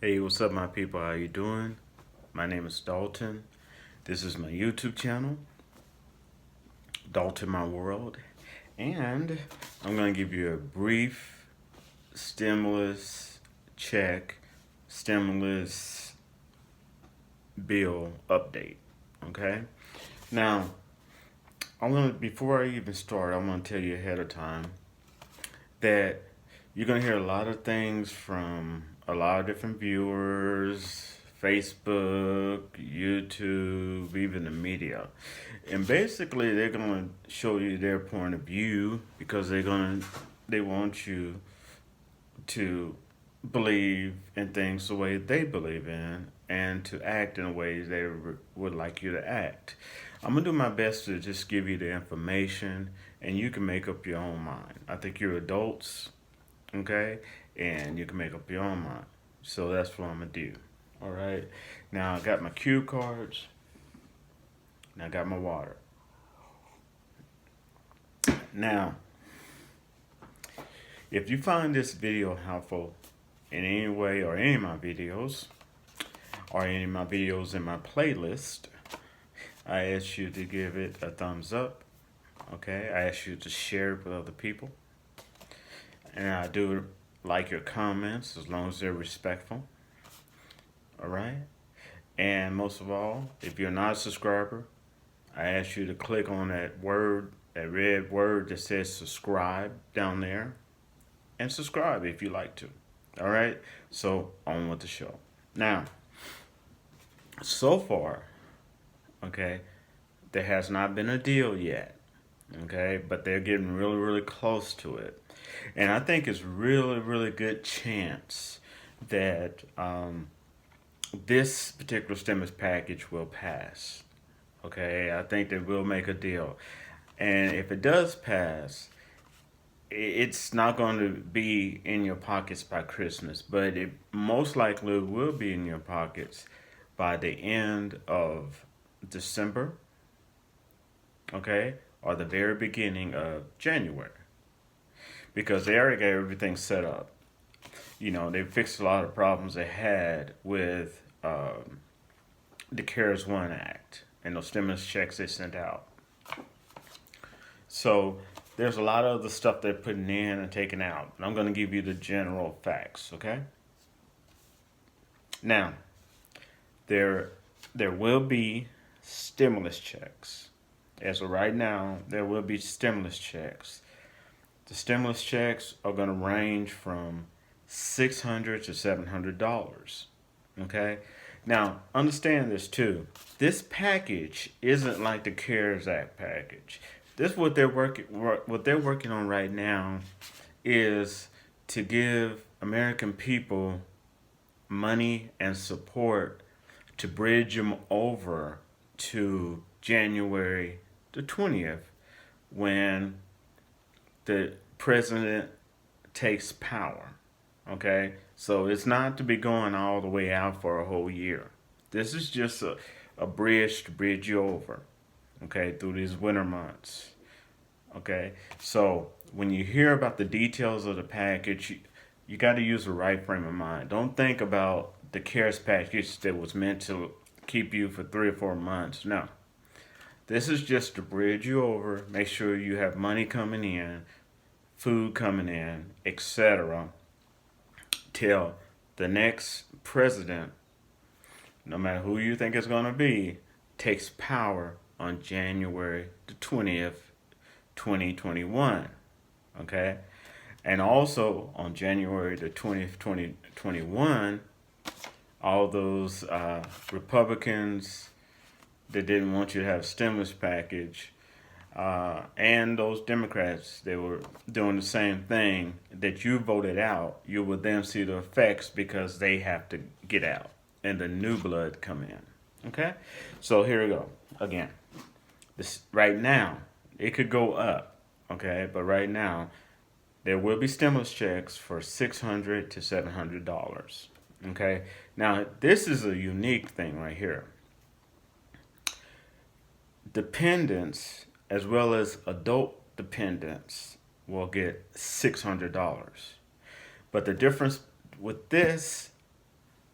Hey, what's up, my people? How you doing? My name is Dalton. This is my YouTube channel, Dalton My World, and I'm going to give you a brief stimulus check, stimulus bill update. Okay. Now, before I even start, I want to tell you ahead of time that you're going to hear a lot of things from a lot of different viewers, Facebook, YouTube, even the media. And basically they're going to show you their point of view because they want you to believe in things the way they believe in and to act in ways they would like you to act. I'm gonna do my best to just give you the information and you can make up your own mind. I think you're adults, okay? And you can make up your own mind. So that's what I'm gonna do. All right. Now I got my cue cards and I got my water. Now, if you find this video helpful in any way or any of my videos or any of my videos in my playlist, I ask you to give it a thumbs up. Okay, I ask you to share it with other people. And I do like your comments as long as they're respectful. All right. And most of all, if you're not a subscriber, I ask you to click on that red word that says subscribe down there, and subscribe if you like to. All right. So on with the show. Now, so far, okay, there has not been a deal yet. Okay, but they're getting really, really close to it. And I think it's really, really good chance that this particular stimulus package will pass. Okay, I think they will make a deal. And if it does pass, it's not going to be in your pockets by Christmas, but it most likely will be in your pockets by the end of December, okay, or the very beginning of January, because they already got everything set up. You know, they fixed a lot of problems they had with the CARES One Act and those stimulus checks they sent out. So there's a lot of the stuff they're putting in and taking out. And I'm going to give you the general facts, okay? Now, there there will be stimulus checks. As of right now, there will be stimulus checks. The stimulus checks are going to range from $600 to $700. Okay? Now, understand this too. This package isn't like the CARES Act package. This what they're working on right now is to give American people money and support to bridge them over to January the 20th when the president takes power. Okay? So it's not to be going all the way out for a whole year. This is just a bridge to bridge you over, okay, through these winter months. Okay? So when you hear about the details of the package, you got to use the right frame of mind. Don't think about the CARES package that was meant to keep you for 3 or 4 months. No. This is just to bridge you over, make sure you have money coming in, food coming in, etc., till the next president, no matter who you think it's going to be, takes power on January the 20th, 2021. Okay? And also on January the 20th, 2021, all those Republicans that didn't want you to have a stimulus package, and those Democrats that were doing the same thing that you voted out, you will then see the effects because they have to get out and the new blood come in. Okay? So here we go. Again, this right now, it could go up, okay? But right now, there will be stimulus checks for $600 to $700. Okay? Now, this is a unique thing right here. Dependents as well as adult dependents will get $600. But the difference with this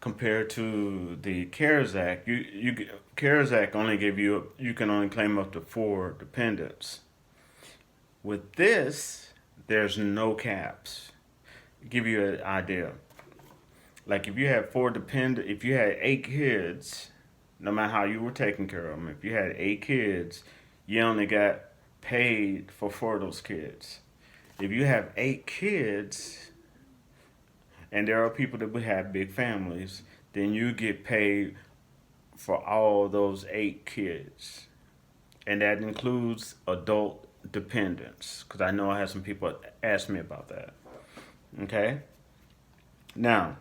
compared to the CARES Act. CARES Act only give you can only claim up to 4 dependents. With this, there's no caps. Give you an idea. Like if you had if you had 8 kids, no matter how you were taking care of them, if you had 8 kids, you only got paid for 4 of those kids. If you have 8 kids, and there are people that would have big families, then you get paid for all those 8 kids, and that includes adult dependents. Because I know I had some people ask me about that. Okay, now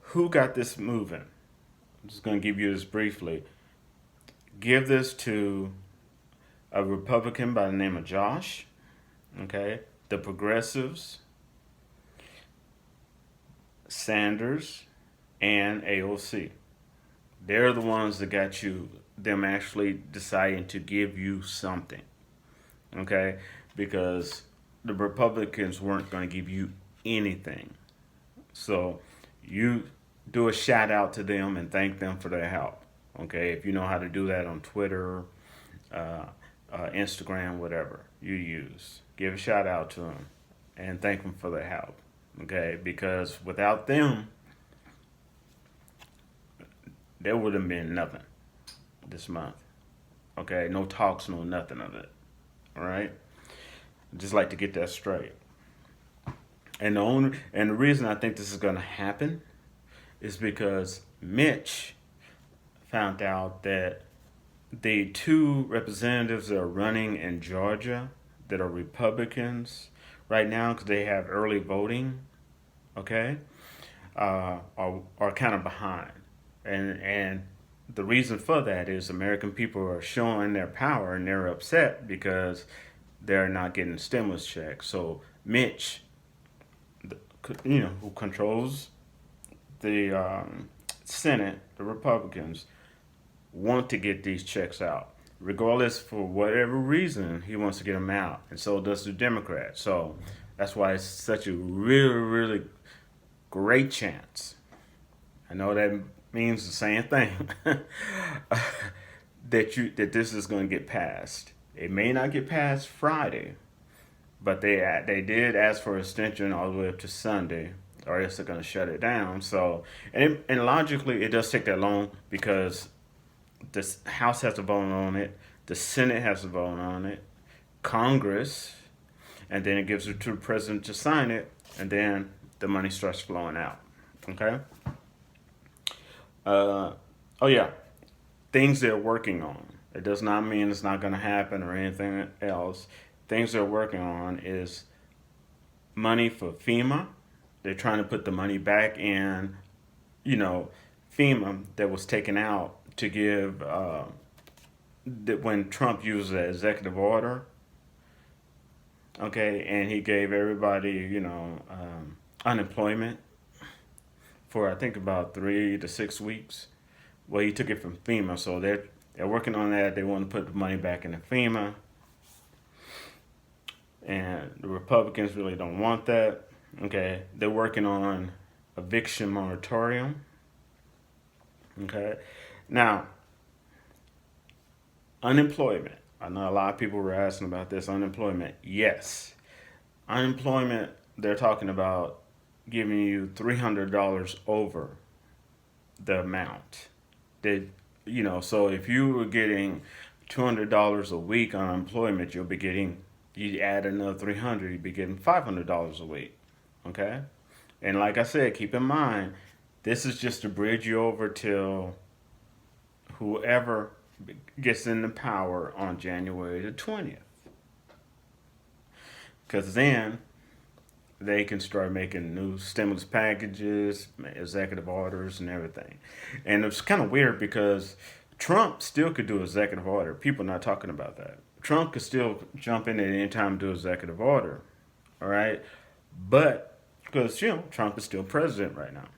who got this moving? I'm just going to give you this briefly. Give this to a Republican by the name of Josh. Okay, the progressives, Sanders, and AOC. They're the ones that got them actually deciding to give you something. Okay, because the Republicans weren't going to give you anything. So you do a shout out to them and thank them for their help. Okay, if you know how to do that on Twitter, Instagram, whatever you use, give a shout out to them and thank them for their help. Okay, because without them, there would have been nothing this month. Okay, no talks, no nothing of it. All right, just like to get that straight. And the reason I think this is going to happen is because Mitch found out that the 2 representatives that are running in Georgia that are Republicans right now, because they have early voting, okay, are kind of behind, and the reason for that is American people are showing their power and they're upset because they're not getting stimulus checks. So Mitch, who controls the Senate, the Republicans want to get these checks out. Regardless, for whatever reason, he wants to get them out, and so does the Democrats. So that's why it's such a really, really great chance. I know that means the same thing that this is going to get passed. It may not get passed Friday, but they did ask for extension all the way up to Sunday, or else they're going to shut it down. So and logically, it does take that long because the House has to vote on it, the Senate has to vote on it, Congress, and then it gives it to the president to sign it, and then the money starts flowing out. Okay. Oh yeah, things they're working on. It does not mean it's not going to happen or anything else. Things they're working on is money for FEMA. They're trying to put the money back in, FEMA that was taken out to give that when Trump used the executive order. Okay, and he gave everybody, unemployment for I think about 3 to 6 weeks. Well, he took it from FEMA, so they're working on that. They want to put the money back into FEMA, and the Republicans really don't want that. Okay, they're working on eviction moratorium. Okay, now unemployment. I know a lot of people were asking about this. Unemployment, yes, unemployment. They're talking about giving you $300 over the amount that So if you were getting $200 a week on unemployment, you add another 300, you'd be getting $500 a week. Okay, and like I said, keep in mind, this is just to bridge you over till whoever gets into power on January the 20th, because then they can start making new stimulus packages, executive orders, and everything. And it's kind of weird because Trump still could do executive order. People are not talking about that. Trump could still jump in at any time and do executive order. All right? But, because, Trump is still president right now.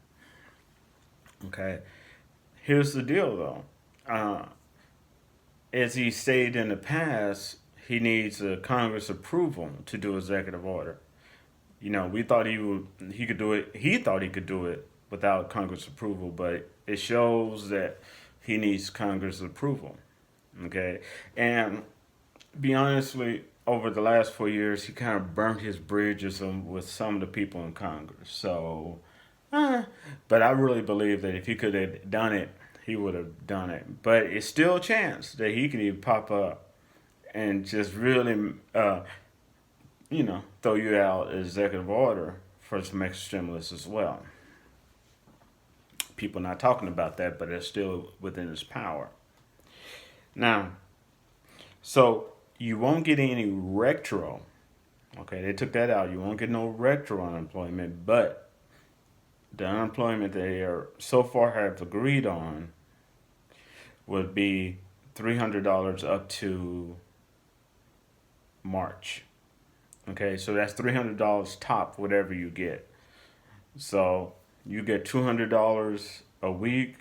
Okay? Here's the deal, though. As he stated in the past, he needs a Congress approval to do executive order. We thought he could do it. He thought he could do it without Congress approval, but it shows that he needs Congress approval. Okay, and be honestly, over the last 4 years, he kind of burnt his bridges with some of the people in Congress. So, uh, but I really believe that if he could have done it, he would have done it. But it's still a chance that he can even pop up and just really, throw you out executive order for some extra stimulus as well. People not talking about that, but it's still within his power. Now, so you won't get any retro. Okay, they took that out. You won't get no retro unemployment, but the unemployment they are so far have agreed on would be $300 up to March. Okay, so that's $300 top whatever you get. So you get $200 a week.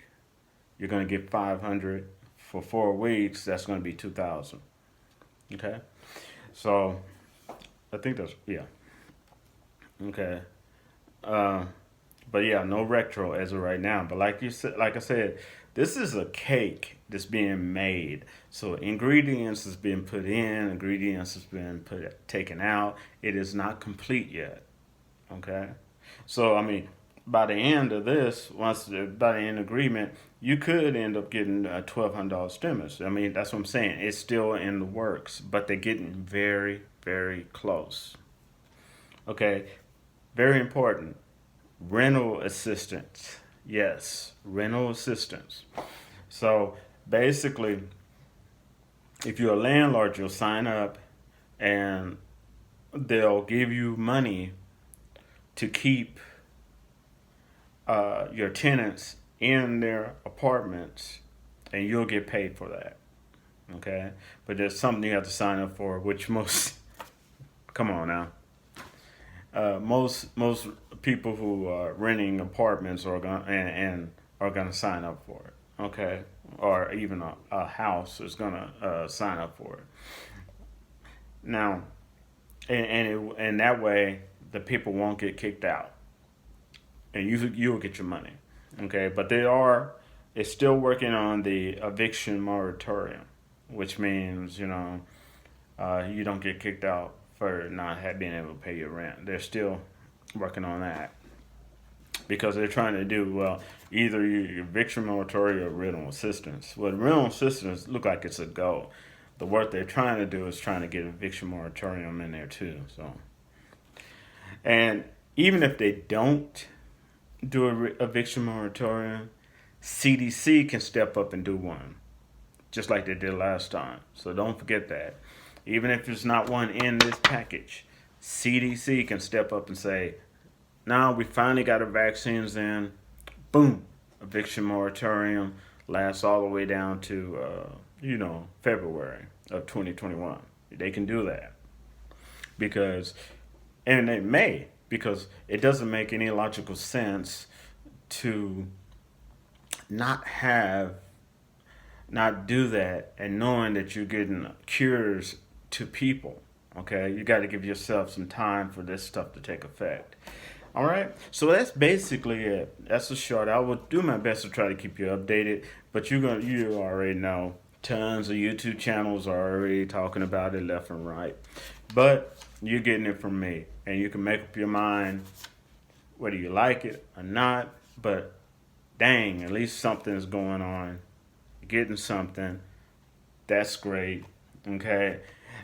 You're gonna get 500 for 4 weeks. That's gonna be 2,000. Okay, so I think that's yeah. Okay, uh, but yeah, no retro as of right now. But like you said, like I said, this is a cake that's being made. So ingredients is being put in, ingredients is being taken out. It is not complete yet. Okay, so I mean, by the end of this, by the end agreement, you could end up getting a $1,200 stimulus. I mean, that's what I'm saying. It's still in the works, but they're getting very, very close. Okay, very important. Rental assistance. Yes, rental assistance. So basically, if you're a landlord, you'll sign up and they'll give you money to keep your tenants in their apartments, and you'll get paid for that. Okay, but there's something you have to sign up for, which most come on now. Most people who are renting apartments are going and are gonna sign up for it. Okay, or even a house is gonna sign up for it. Now, and that way the people won't get kicked out, and you'll get your money. Okay, but it's still working on the eviction moratorium, which means you don't get kicked out for not being able to pay your rent. They're still working on that because they're trying to do either eviction moratorium or rental assistance. Well, rental assistance look like it's a go. The work they're trying to do is trying to get eviction moratorium in there too. So, and even if they don't do a eviction moratorium, CDC can step up and do one, just like they did last time. So don't forget that. Even if there's not one in this package, CDC can step up and say, now we finally got our vaccines in. Boom, eviction moratorium lasts all the way down to, February of 2021. They can do that and they may, because it doesn't make any logical sense to not do that and knowing that you're getting cures to people. Okay, you got to give yourself some time for this stuff to take effect. All right, so that's basically it. That's a short. I will do my best to try to keep you updated, but you already know tons of YouTube channels are already talking about it left and right. But you're getting it from me, and you can make up your mind whether you like it or not. But dang, at least something's going on. You're getting something. That's great. Okay,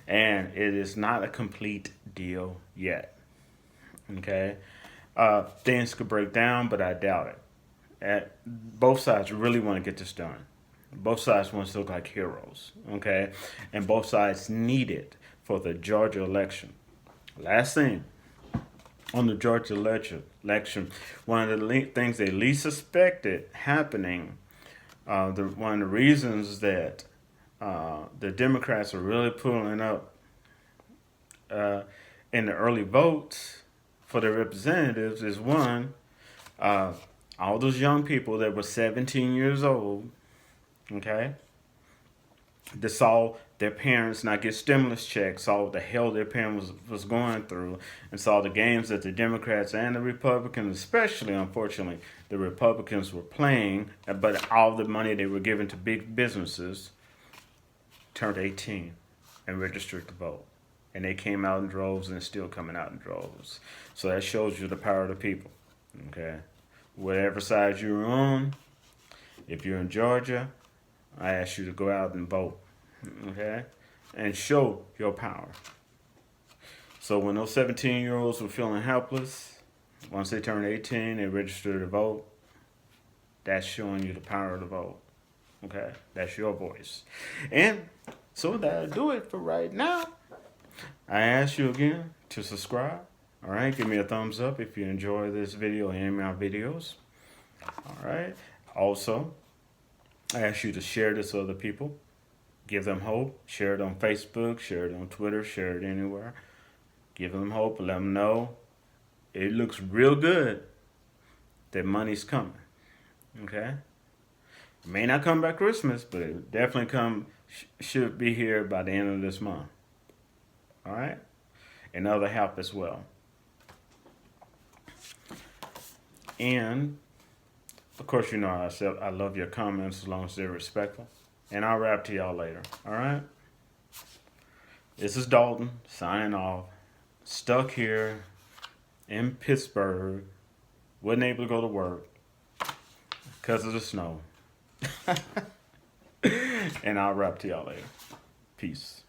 and it is not a complete deal yet. Okay. Things could break down, but I doubt it. Both sides really want to get this done. Both sides want to look like heroes, okay? And both sides need it for the Georgia election. Last thing, on the Georgia election, one of the things they least suspected happening, one of the reasons that the Democrats are really pulling up in the early votes for their representatives is one, all those young people that were 17 years old, okay, They saw their parents not get stimulus checks, saw what the hell their parents was going through, and saw the games that the Democrats and the Republicans, especially unfortunately, the Republicans were playing, but all the money they were giving to big businesses, turned 18 and registered to vote. And they came out in droves and they're still coming out in droves. So that shows you the power of the people. Okay? Whatever side you're on, if you're in Georgia, I ask you to go out and vote, okay? And show your power. So when those 17-year-olds were feeling helpless, once they turned 18, they registered to vote. That's showing you the power of the vote, okay? That's your voice. And so that'll do it for right now. I ask you again to subscribe. All right, give me a thumbs up if you enjoy this video and any of my videos. All right. Also, I ask you to share this with other people. Give them hope. Share it on Facebook. Share it on Twitter. Share it anywhere. Give them hope. Let them know it looks real good that money's coming. Okay? It may not come by Christmas, but it definitely should be here by the end of this month. All right? And other help as well. And of course, you know I love your comments as long as they're respectful. And I'll rap to y'all later. All right? This is Dalton signing off. Stuck here in Pittsburgh. Wasn't able to go to work because of the snow. And I'll rap to y'all later. Peace.